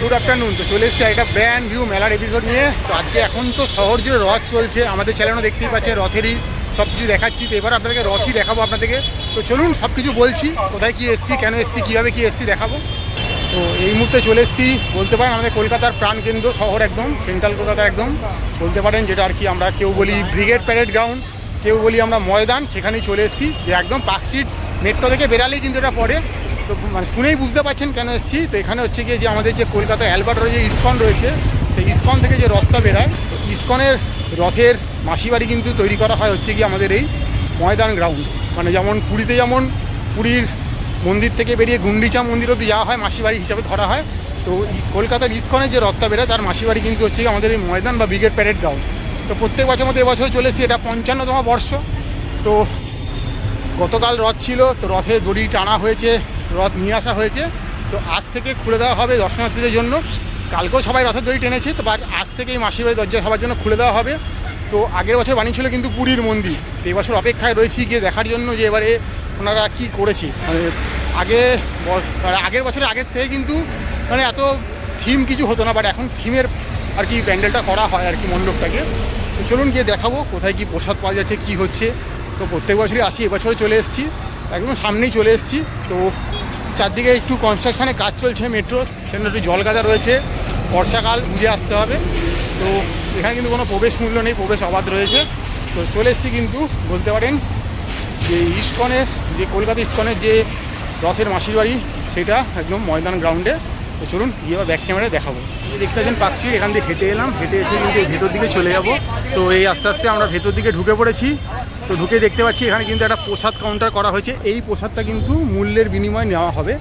Good afternoon. তো চলে এসেছি একটা ব্র্যান্ড নিউ মেলার এপিসোড নিয়ে। তো আজকে এখন তো শহর জুড়ে রথ চলছে, আমাদের চ্যানেলও দেখতেই পাচ্ছে, রথেরই সব কিছু দেখাচ্ছি। তো এবার আপনাদেরকে রথই দেখাবো আপনাদেরকে। তো চলুন সব কিছু বলছি, কোথায় কী এসেছি, কেন এসেছি, কীভাবে কী এসেছি দেখাবো। তো এই মুহূর্তে চলে এসেছি বলতে পারেন আমাদের কলকাতার প্রাণকেন্দ্র শহর, একদম সেন্ট্রাল কলকাতা একদম বলতে পারেন, যেটা আর কি আমরা কেউ বলি ব্রিগেড প্যারেড গ্রাউন্ড, কেউ বলি আমরা ময়দান। সেখানেই চলে এসেছি, যে একদম পার্ক স্ট্রিট মেট্রো থেকে বেরালেই কিন্তু এটা পড়ে। তো মানে শুনেই বুঝতে পারছেন কেন এসেছি। তো এখানে হচ্ছে গিয়ে যে আমাদের যে কলকাতা অ্যালবার্ট রয়েছে ইসকন রয়েছে, সেই ইসকন থেকে যে রথটা বেরায়, তো ইসকনের রথের মাসিবাড়ি কিন্তু তৈরি করা হয় হচ্ছে গিয়ে আমাদের এই ময়দান গ্রাউন্ড। মানে যেমন পুরীতে যেমন পুরীর মন্দির থেকে বেরিয়ে গুন্ডিচা মন্দির অবধি যাওয়া হয়, মাসিবাড়ি হিসাবে ধরা হয়। তো কলকাতার ইসকনের যে রথটা বেরোয় তার মাসিবাড়ি কিন্তু হচ্ছে গিয়ে আমাদের এই ময়দান বা ব্রিগেড প্যারেড গ্রাউন্ড। তো প্রত্যেক বছর মতো এবছর চলে এসেছি, এটা 55তম বর্ষ। তো গতকাল রথ ছিল, তো রথে দড়ি টানা হয়েছে, রথ নিয়ে আসা হয়েছে। তো আজ থেকে খুলে দেওয়া হবে দর্শনার্থীদের জন্য। কালকেও সবাই রথের দড়ি টেনেছে, তো আজ থেকে এই মাসির বাড়ি দরজা সবার জন্য খুলে দেওয়া হবে। তো আগের বছর বানিয়েছিল কিন্তু পুরীর মন্দির, তো এবছর অপেক্ষায় রয়েছি গিয়ে দেখার জন্য যে এবারে ওনারা কী করেছে। মানে আগের বছরের আগের থেকে কিন্তু মানে এত থিম কিছু হতো না, বাট এখন থিমের আর কি প্যান্ডেলটা করা হয় আর কি মণ্ডপটাকে। তো চলুন গিয়ে দেখাবো কোথায় কি প্রসাদ পাওয়া যাচ্ছে, কি হচ্ছে। তো প্রত্যেক বছরই আসি, এবছরে চলে এসেছি, একদম সামনেই চলে এসেছি। তো চারদিকে একটু কনস্ট্রাকশানের কাজ চলছে মেট্রোর, সেখানে একটু জল গাদা রয়েছে, বর্ষাকাল বুঝে আসতে হবে। তো এখানে কিন্তু কোনো প্রবেশ মূল্য নেই, প্রবেশ অবাধ রয়েছে। তো চলে এসেছি কিন্তু বলতে পারেন যে ইসকনের, যে কলকাতা ইসকনের যে রথের মাসির বাড়ি, সেটা একদম ময়দান গ্রাউন্ডে। তো চলুন গিয়ে এবার ব্যাক ক্যামেরায় দেখাবো। দেখতে পাচ্ছেন পার্ক স্ট্রিট, এখান দিয়ে হেঁটে এলাম, হেঁটে এসে কিন্তু ভেতর দিকে চলে যাব। তো এই আস্তে আস্তে আমরা ভেতর দিকে ঢুকে পড়েছি। তো ঢুকে দেখতে পাচ্ছি এখানে কিন্তু একটা প্রসাদ কাউন্টার করা হয়েছে। এই প্রসাদটা কিন্তু মূল্যের বিনিময়ে নেওয়া হবে।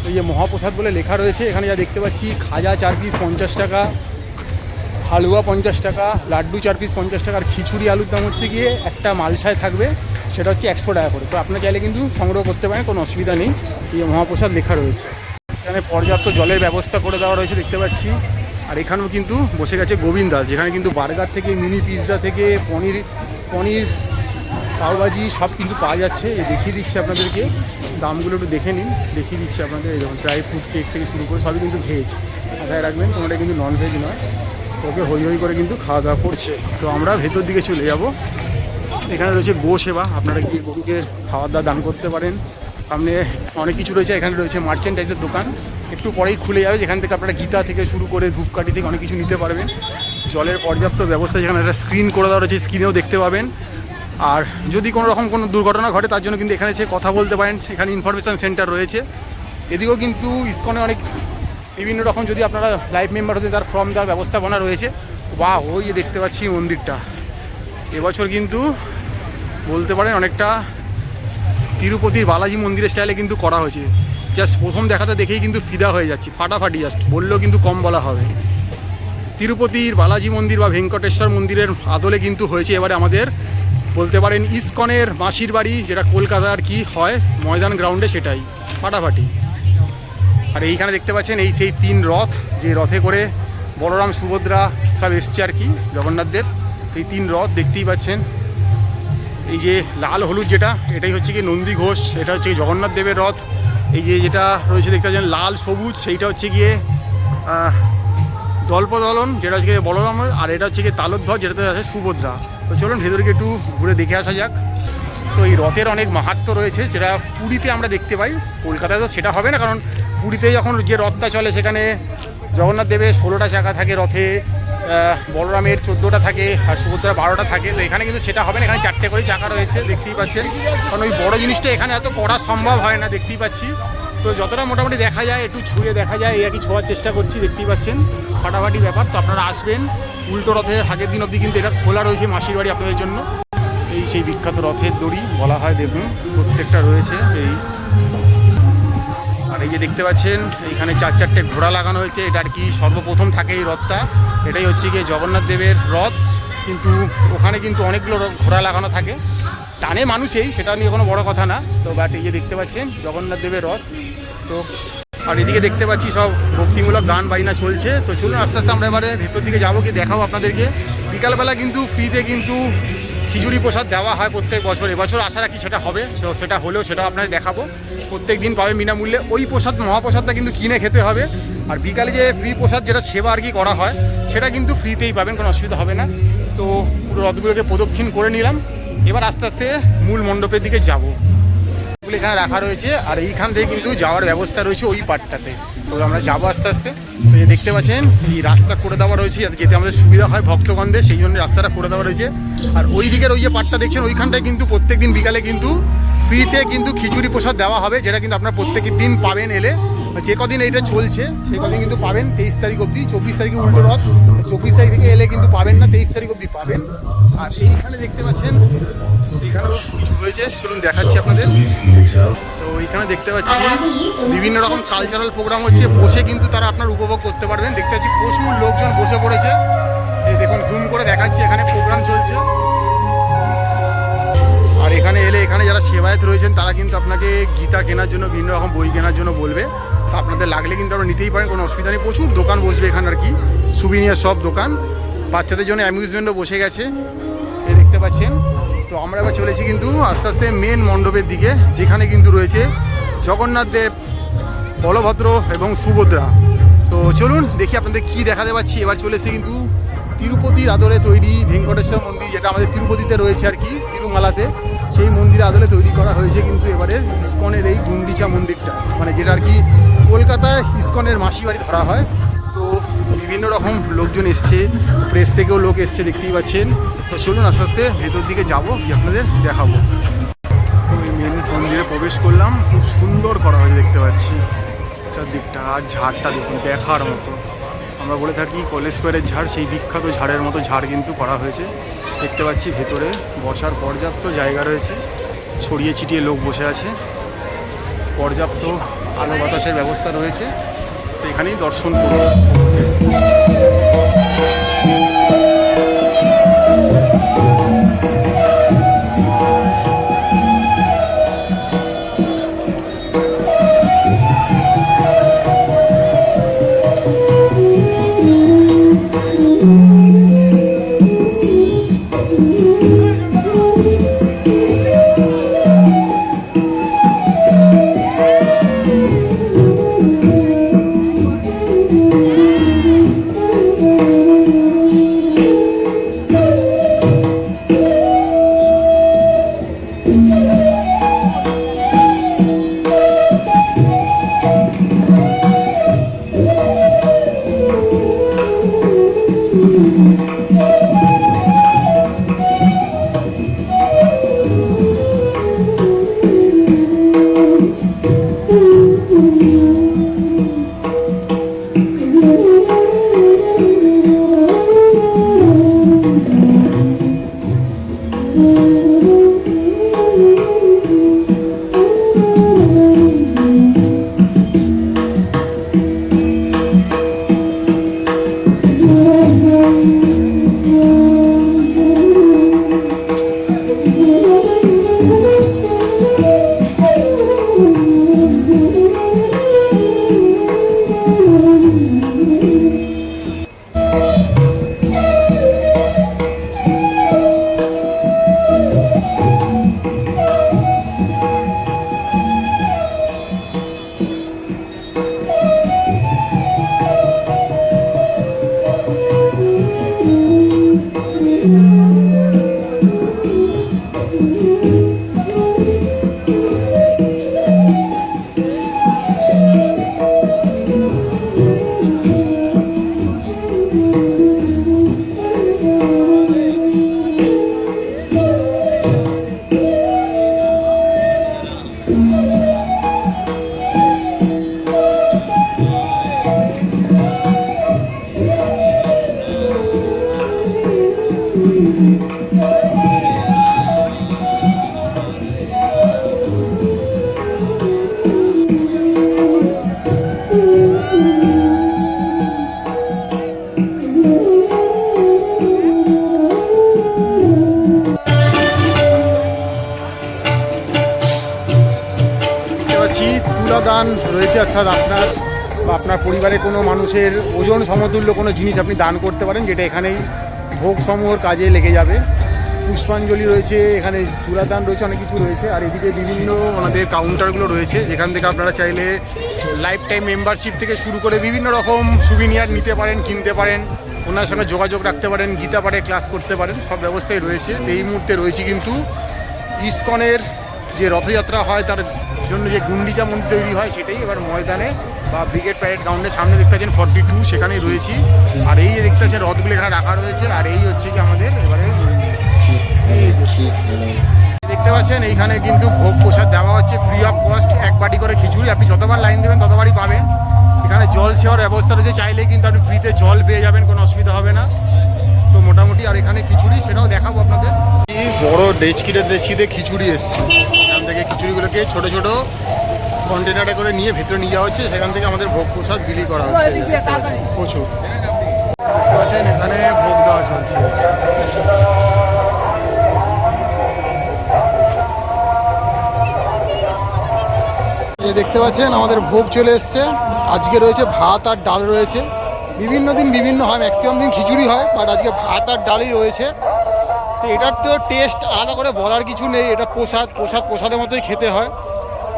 এই যে মহাপ্রসাদ বলে লেখা রয়েছে, এখানে যা দেখতে পাচ্ছি খাজা 4 পিস 50 টাকা, হালুয়া 50 টাকা, লাড্ডু 4 পিস 50 টাকা, আর খিচুড়ি আলুর দাম হচ্ছে গিয়ে একটা মালসায় থাকবে, সেটা হচ্ছে 100 টাকা করে। তো আপনার চাইলে কিন্তু সংগ্রহ করতে পারেন, কোনো অসুবিধা নেই। এই মহাপ্রসাদ লেখা রয়েছে, এখানে পর্যাপ্ত জলের ব্যবস্থা করে দেওয়া রয়েছে দেখতে পাচ্ছি। আর এখানেও কিন্তু বসে গেছে গোবিন্দ দাস, যেখানে কিন্তু বার্গার থেকে মিনি পিৎজা থেকে পনির পাওভাজি সব কিন্তু পাওয়া যাচ্ছে। দেখিয়ে দিচ্ছি আপনাদেরকে, দামগুলো একটু দেখে নিন, দেখিয়ে দিচ্ছি আপনাদের। এই যেমন ড্রাই ফ্রুট কেক থেকে শুরু করে সবই কিন্তু ভেজ, মাথায় রাখবেন কোনোটা কিন্তু নন ভেজ নয়। ওকে হই হই করে কিন্তু খাওয়া দাওয়া করছে। তো আমরা ভেতর দিকে চলে যাব। এখানে রয়েছে গো সেবা, আপনারা গিয়ে গরুকে খাওয়া দাওয়া দান করতে পারেন। সামনে অনেক কিছু রয়েছে, এখানে রয়েছে মার্চেন্ডাইজের দোকান, একটু পরেই খুলে যাবে, যেখান থেকে আপনারা গীতা থেকে শুরু করে ধূপকাঠি থেকে অনেক কিছু নিতে পারবেন। জলের পর্যাপ্ত ব্যবস্থা, যেখানে একটা স্ক্রিন করে দেওয়া রয়েছে, স্ক্রিনেও দেখতে পাবেন। আর যদি কোনো রকম কোনো দুর্ঘটনা ঘটে তার জন্য কিন্তু এখানে এসে কথা বলতে পারেন, এখানে ইনফরমেশান সেন্টার রয়েছে। এদিকেও কিন্তু ইসকনে অনেক বিভিন্ন রকম, যদি আপনারা লাইফ মেম্বার হতে তার ফর্ম দেওয়ার ব্যবস্থাপনা রয়েছে। বা ওই যে দেখতে পাচ্ছি মন্দিরটা এবছর কিন্তু বলতে পারেন অনেকটা তিরুপতির বালাজি মন্দিরের স্টাইলে কিন্তু করা হয়েছে। জাস্ট প্রথম দেখাতে দেখেই কিন্তু ফিদা হয়ে যাচ্ছি, ফাটাফাটি, জাস্ট বললেও কিন্তু কম বলা হবে। তিরুপতির বালাজি মন্দির বা ভেঙ্কটেশ্বর মন্দিরের আদলে কিন্তু হয়েছে এবারে আমাদের বলতে পারেন ইসকনের মাসির বাড়ি, যেটা কলকাতার কি হয় ময়দান গ্রাউন্ডে, সেটাই ফাটাফাটি। আর এইখানে দেখতে পাচ্ছেন এই সেই 3 রথ, যে রথে করে বলরাম সুভদ্রা সব এসছে আর কি, জগন্নাথদের এই 3 রথ দেখতেই পাচ্ছেন। এই যে লাল হলুদ যেটা, এটাই হচ্ছে কি নন্দী ঘোষ, এটা হচ্ছে জগন্নাথ দেবের রথ। এই যে যেটা রয়েছে দেখতে পাচ্ছেন লাল সবুজ, সেইটা হচ্ছে গিয়ে দল্পদলন, যেটা হচ্ছে গিয়ে বলরাম, আর এটা হচ্ছে গিয়ে তালোধ্বজ, যেটাতে আছে সুভদ্রা। তো চলুন ভেতরকে একটু ঘুরে দেখে আসা যাক। তো এই রথের অনেক মাহাত্ম্য রয়েছে, যেটা পুরীতে আমরা দেখতে পাই, কলকাতায় তো সেটা হবে না, কারণ পুরীতে যখন যে রথটা চলে সেখানে জগন্নাথ দেবের 16টা চাকা থাকে রথে, বলরামের 14টা থাকে, আর সুভদ্রা 12টা থাকে। তো এখানে কিন্তু সেটা হবে না, এখানে 4টে করে চাকা রয়েছে দেখতেই পাচ্ছেন। কারণ ওই বড় জিনিসটা এখানে এত করা সম্ভব হয় না, দেখতেই পাচ্ছি। তো যতটা মোটামুটি দেখা যায়, একটু ছুঁয়ে দেখা যায়, এই আর কি ছোঁয়ার চেষ্টা করছি, দেখতেই পাচ্ছেন ফাটাফাটি ব্যাপার। তো আপনারা আসবেন, উল্টো রথের আগের দিন অবধি কিন্তু এটা খোলা রয়েছে মাসির বাড়ি আপনাদের জন্য। এই সেই বিখ্যাত রথের দড়ি বলা হয়, দেখুন প্রত্যেকটা রয়েছে এই। আর এই যে দেখতে পাচ্ছেন এইখানে 4-4টে ঘোড়া লাগানো হয়েছে, এটা আর কি সর্বপ্রথম থাকে এই রথটা। এটাই হচ্ছে গিয়ে জগন্নাথ দেবের রথ, কিন্তু ওখানে কিন্তু অনেকগুলো ঘোড়া লাগানো থাকে, টানে মানুষেই, সেটা নিয়ে কোনো বড় কথা না। তো বাট এই যে দেখতে পাচ্ছেন জগন্নাথ দেবের রথ। তো আর এদিকে দেখতে পাচ্ছি সব ভক্তিমূলক গান বাজনা চলছে। তো চলুন আস্তে আস্তে আমরা এবারে ভেতর দিকে যাবো, কি দেখাবো আপনাদেরকে। বিকালবেলা কিন্তু ফ্রিতে কিন্তু খিচুড়ি প্রসাদ দেওয়া হয় প্রত্যেক বছর। এবছর আশা রাখি সেটা হবে, সেটা হলেও সেটা আপনাদের দেখাবো। প্রত্যেক দিন পাবে বিনামূল্যে ওই প্রসাদ, মহাপ্রসাদটা কিন্তু কিনে খেতে হবে। আর বিকালে যে ফ্রি প্রসাদ যেটা সেবা আর কি করা হয় সেটা কিন্তু ফ্রিতেই পাবেন, কোনো অসুবিধা হবে না। তো পুরো রথগুলোকে প্রদক্ষিণ করে নিলাম, এবার আস্তে আস্তে মূল মণ্ডপের দিকে যাব। এখানে রাখা রয়েছে আর এইখান থেকে কিন্তু যাওয়ার ব্যবস্থা রয়েছে ওই পাটটাতে। তো আমরা যাবো আস্তে আস্তে। তো এই দেখতে পাচ্ছেন এই রাস্তা করে দেওয়া রয়েছে যাতে যেতে আমাদের সুবিধা হয় ভক্তগণদের, সেই জন্য রাস্তাটা করে দেওয়া রয়েছে। আর ওই দিকের ওই যে পাটটা দেখছেন ওইখানটায় কিন্তু প্রত্যেকদিন বিকালে কিন্তু ফ্রিতে কিন্তু খিচুড়ি প্রসাদ দেওয়া হবে, যেটা কিন্তু আপনারা প্রত্যেক দিন পাবেন এলে। যে কদিন এইটা চলছে সেই কদিন কিন্তু পাবেন 23 তারিখ অবধি। 24 তারিখে উল্টো রথ, 24 তারিখ থেকে এলে কিন্তু পাবেন না, 23 তারিখ অবধি পাবেন। আর এইখানে দেখতে পাচ্ছেন এখানেও কিছু হয়েছে, চলুন দেখাচ্ছি আপনাদের। তো এইখানে দেখতে পাচ্ছি বিভিন্ন রকম কালচারাল প্রোগ্রাম হচ্ছে, বসে কিন্তু তারা আপনার উপভোগ করতে পারবেন। দেখতে পাচ্ছি প্রচুর লোকজন বসে পড়েছে, এই দেখুন জুম করে দেখাচ্ছি, এখানে প্রোগ্রাম চলছে। আর এখানে এলে এখানে যারা সেবায়েত রয়েছেন তারা কিন্তু আপনাকে গীতা কেনার জন্য, বিভিন্ন রকম বই কেনার জন্য বলবে। তো আপনাদের লাগলে কিন্তু আপনারা নিতেই পারেন, কোনো অসুবিধা নেই। প্রচুর দোকান বসবে এখানে আর কি, সুবিনিয়ার সব দোকান, বাচ্চাদের জন্য অ্যামিউজমেন্টও বসে গেছে, এই দেখতে পাচ্ছেন। তো আমরা এবার চলেছি কিন্তু আস্তে আস্তে মেন মণ্ডপের দিকে, যেখানে কিন্তু রয়েছে জগন্নাথ দেব, বলভদ্র এবং সুভদ্রা। তো চলুন দেখি আপনাদের কি দেখাতে পাচ্ছি। এবার চলে এসেছি কিন্তু তিরুপতির আদলে তৈরি ভেঙ্কটেশ্বর মন্দির, যেটা আমাদের তিরুপতিতে রয়েছে আর কি, তিরুমালাতে। সেই মন্দিরের আদলে তৈরি করা হয়েছে কিন্তু এবারের ইস্কনের এই গুন্ডিচা মন্দিরটা, মানে যেটা আর কি কলকাতায় ইস্কনের মাসি বাড়ি ধরা হয়। তো বিভিন্ন রকম লোকজন এসছে, প্রেস থেকেও লোক এসছে দেখতেই পাচ্ছেন। তো চলুন আস্তে আস্তে ভেতর দিকে যাবো, কি আপনাদের দেখাবো। তো এই মেন মন্দিরে প্রবেশ করলাম, খুব সুন্দর করা হয়েছে দেখতে পাচ্ছি চারদিকটা। আর ঝাড়টা দেখুন দেখার মতো, আমরা বলে থাকি কলেজ স্কোয়ারের ঝাড়, সেই বিখ্যাত ঝাড়ের মতো ঝাড় কিন্তু করা হয়েছে। দেখতে পাচ্ছি ভেতরে বসার পর্যাপ্ত জায়গা রয়েছে, ছড়িয়ে ছিটিয়ে লোক বসে আছে, পর্যাপ্ত আলো বাতাসের ব্যবস্থা রয়েছে। তো এখানেই দর্শন করুন। দান রয়েছে, অর্থাৎ আপনার বা আপনার পরিবারের কোনো মানুষের ওজন সমতুল্য কোনো জিনিস আপনি দান করতে পারেন, যেটা এখানেই ভোগ সমূহর কাজে লেগে যাবে। পুষ্পাঞ্জলি রয়েছে, এখানে তুলাদান রয়েছে, অনেক কিছু রয়েছে। আর এদিকে বিভিন্ন ওনাদের কাউন্টারগুলো রয়েছে, যেখান থেকে আপনারা চাইলে লাইফ টাইম মেম্বারশিপ থেকে শুরু করে বিভিন্ন রকম সুবিনিয়ার নিতে পারেন, কিনতে পারেন, ওনার সঙ্গে যোগাযোগ রাখতে পারেন, গীতা পাঠে ক্লাস করতে পারেন, সব ব্যবস্থাই রয়েছে। তো এই মুহূর্তে রয়েছে কিন্তু ইসকনের যে রথযাত্রা হয় তার জন্য যে গুন্ডিচা মন্দির তৈরি হয় সেটাই এবার ময়দানে বা ব্রিগেড প্যারেড গ্রাউন্ডের সামনে দেখতে পাচ্ছেন 42, সেখানেই রয়েছি। আর এই যে দেখতে পাচ্ছেন রথগুলো এখানে রাখা রয়েছে। আর এই হচ্ছে কি আমাদের এবারে দেখতে পাচ্ছেন এইখানে কিন্তু ভোগ প্রসাদ দেওয়া হচ্ছে ফ্রি অফ কস্ট, এক বাটি করে খিচুড়ি। আপনি যতবার লাইন দেবেন ততবারই পাবেন। এখানে জল সেওয়ার ব্যবস্থা রয়েছে, চাইলেই কিন্তু আপনি ফ্রিতে জল পেয়ে যাবেন, কোনো অসুবিধা হবে না। তো মোটামুটি আর এখানে খিচুড়ি সেটাও দেখাবো আপনাদের। এই বড় ডেচকিতে খিচুড়ি এসছে, এখান থেকে খিচুড়িগুলোকে ছোট ছোট কন্টেনারে করে নিয়ে ভেতরে নিয়ে যাওয়া হচ্ছে, সেখান থেকে আমাদের ভোগ প্রসাদ বিলি করা হচ্ছে। প্রচুর দেখতে পাচ্ছেন এখানে ভোগ দেওয়া চলছে। দেখতে পাচ্ছেন আমাদের ভোগ চলে এসছে। আজকে রয়েছে ভাত আর ডাল রয়েছে। বিভিন্ন দিন বিভিন্ন হয়, ম্যাক্সিমাম দিন খিচুড়ি হয়, বাট আজকে ভাত আর ডালই রয়েছে। তো এটার তো টেস্ট আলাদা করে বলার কিছু নেই, এটা প্রসাদের মতোই খেতে হয়।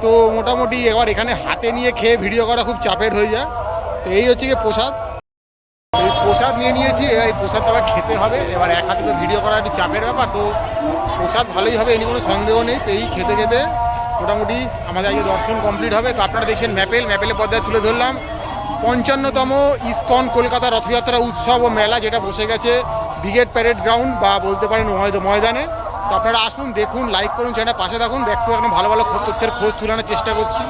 তো মোটামুটি এবার এখানে হাতে নিয়ে খেয়ে ভিডিও করা খুব চাপের হয়ে যায়। তো এই হচ্ছে কি প্রসাদ, এই প্রসাদ নিয়ে নিয়েছি। এবার এই প্রসাদ আবার খেতে হবে। এবার এক হাতে তো ভিডিও করা একটু চাপের ব্যাপার, তো প্রসাদ ভালোই হবে, এনি কোনো সন্দেহ নেই। তো এই খেতে খেতে মোটামুটি আমাদের আজকে দর্শন কমপ্লিট হবে। তো আপনারা দেখছেন ম্যাপেলের পর্দায় তুলে ধরলাম 55তম ইসকন কলকাতা রথযাত্রা উৎসব ও মেলা, যেটা বসে গেছে ব্রিগেড প্যারেড গ্রাউন্ড বা বলতে পারেন ময়দানে। তো আপনারা আসুন, দেখুন, লাইক করুন, চ্যানেল পাশে থাকুন। একটু এখন ভালো ভালো তথ্যের খোঁজ তুলানোর চেষ্টা করছি।